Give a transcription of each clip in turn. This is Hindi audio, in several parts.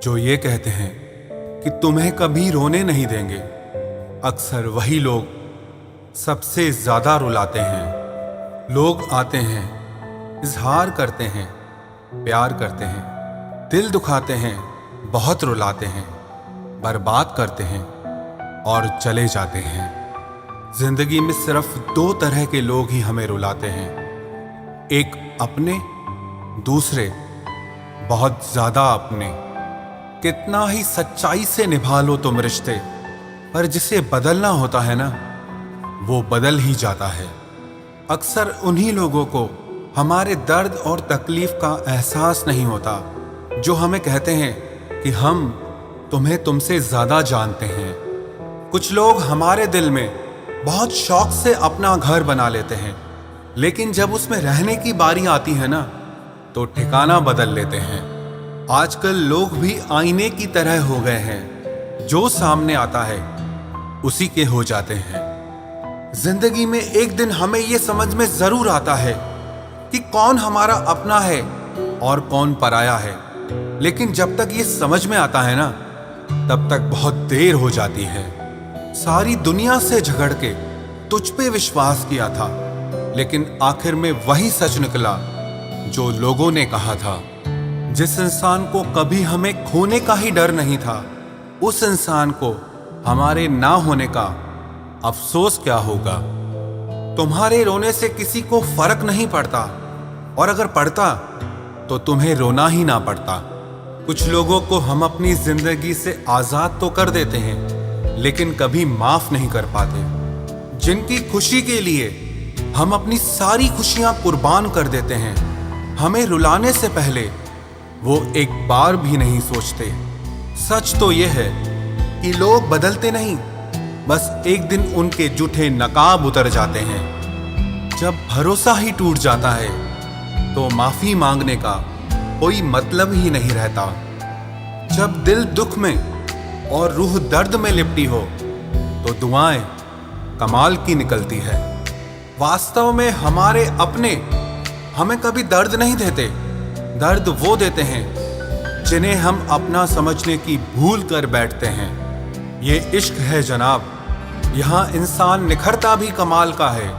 जो ये कहते हैं कि तुम्हें कभी रोने नहीं देंगे, अक्सर वही लोग सबसे ज्यादा रुलाते हैं। लोग आते हैं, इजहार करते हैं, प्यार करते हैं, दिल दुखाते हैं, बहुत रुलाते हैं, बर्बाद करते हैं और चले जाते हैं। जिंदगी में सिर्फ दो तरह के लोग ही हमें रुलाते हैं, एक अपने, दूसरे बहुत ज्यादा अपने। कितना ही सच्चाई से निभा लो तुम रिश्ते, पर जिसे बदलना होता है ना, वो बदल ही जाता है। अक्सर उन्हीं लोगों को हमारे दर्द और तकलीफ का एहसास नहीं होता जो हमें कहते हैं कि हम तुम्हें तुमसे ज्यादा जानते हैं। कुछ लोग हमारे दिल में बहुत शौक से अपना घर बना लेते हैं, लेकिन जब उसमें रहने की बारी आती है ना, तो ठिकाना बदल लेते हैं। आजकल लोग भी आईने की तरह हो गए हैं, जो सामने आता है उसी के हो जाते हैं। जिंदगी में एक दिन हमें यह समझ में जरूर आता है कि कौन हमारा अपना है और कौन पराया है, लेकिन जब तक ये समझ में आता है ना, तब तक बहुत देर हो जाती है। सारी दुनिया से झगड़ के तुझ पे विश्वास किया था, लेकिन आखिर में वही सच निकला जो लोगों ने कहा था। जिस इंसान को कभी हमें खोने का ही डर नहीं था, उस इंसान को हमारे ना होने का अफसोस क्या होगा। तुम्हारे रोने से किसी को फर्क नहीं पड़ता, और अगर पड़ता तो तुम्हें रोना ही ना पड़ता। कुछ लोगों को हम अपनी जिंदगी से आजाद तो कर देते हैं, लेकिन कभी माफ नहीं कर पाते। जिनकी खुशी के लिए हम अपनी सारी खुशियां कुर्बान कर देते हैं, हमें रुलाने से पहले वो एक बार भी नहीं सोचते। सच तो यह है कि लोग बदलते नहीं, बस एक दिन उनके जूठे नकाब उतर जाते हैं। जब भरोसा ही टूट जाता है तो माफी मांगने का कोई मतलब ही नहीं रहता। जब दिल दुख में और रूह दर्द में लिपटी हो, तो दुआएं कमाल की निकलती है। वास्तव में हमारे अपने हमें कभी दर्द नहीं देते, दर्द वो देते हैं जिन्हें हम अपना समझने की भूल कर बैठते हैं। ये इश्क है जनाब, यहाँ इंसान निखरता भी कमाल का है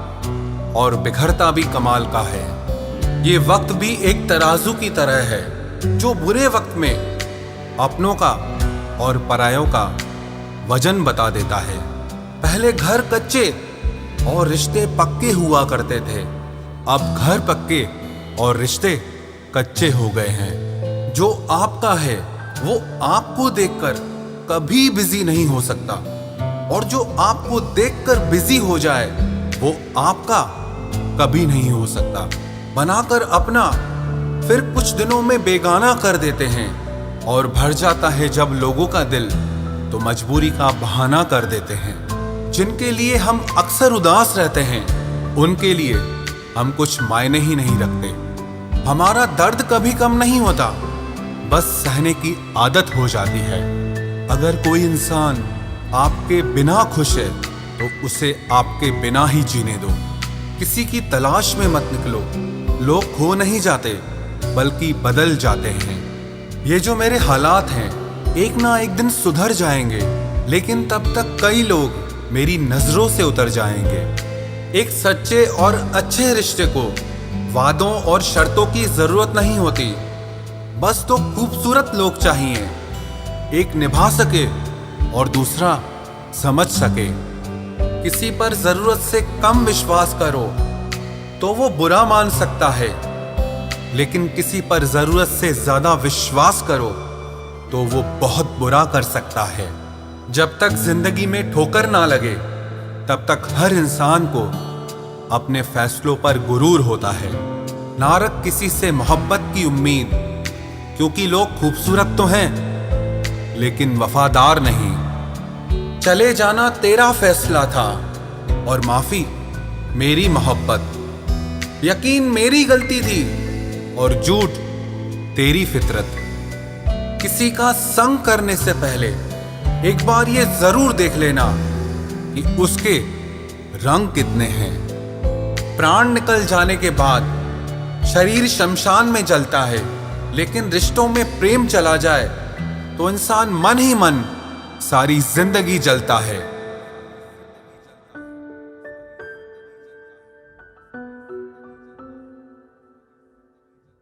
और बिखरता भी कमाल का है। ये वक्त भी एक तराजू की तरह है, जो बुरे वक्त में अपनों का और परायों का वजन बता देता है। पहले घर कच्चे और रिश्ते पक्के हुआ करते थे, अब घर पक्के और रिश्ते कच्चे हो गए हैं। जो आपका है वो आपको देखकर कभी बिजी नहीं हो सकता, और जो आपको देखकर बिजी हो जाए वो आपका कभी नहीं हो सकता। बनाकर अपना फिर कुछ दिनों में बेगाना कर देते हैं, और भर जाता है जब लोगों का दिल तो मजबूरी का बहाना कर देते हैं। जिनके लिए हम अक्सर उदास रहते हैं, उनके लिए हम कुछ मायने ही नहीं रखते। हमारा दर्द कभी कम नहीं होता, बस सहने की आदत हो जाती है। अगर कोई इंसान आपके बिना खुश है, तो उसे आपके बिना ही जीने दो। किसी की तलाश में मत निकलो। लोग खो नहीं जाते, बल्कि बदल जाते हैं। ये जो मेरे हालात हैं, एक ना एक दिन सुधर जाएंगे, लेकिन तब तक कई लोग मेरी नजरों से उतर जाएंगे। एक सच्चे और अच्छे रिश्ते को वादों और शर्तों की जरूरत नहीं होती, बस तो खूबसूरत लोग चाहिए। एक निभा सके और दूसरा समझ सके। किसी पर जरूरत से कम विश्वास करो तो वो बुरा मान सकता है, लेकिन किसी पर जरूरत से ज्यादा विश्वास करो तो वो बहुत बुरा कर सकता है। जब तक जिंदगी में ठोकर ना लगे, तब तक हर इंसान को अपने फैसलों पर गुरूर होता है। ना रख किसी से मोहब्बत की उम्मीद, क्योंकि लोग खूबसूरत तो हैं लेकिन वफादार नहीं। चले जाना तेरा फैसला था और माफी मेरी मोहब्बत। यकीन मेरी गलती थी और झूठ तेरी फितरत। किसी का संग करने से पहले एक बार ये जरूर देख लेना कि उसके रंग कितने हैं। प्राण निकल जाने के बाद शरीर शमशान में जलता है, लेकिन रिश्तों में प्रेम चला जाए तो इंसान मन ही मन सारी जिंदगी जलता है।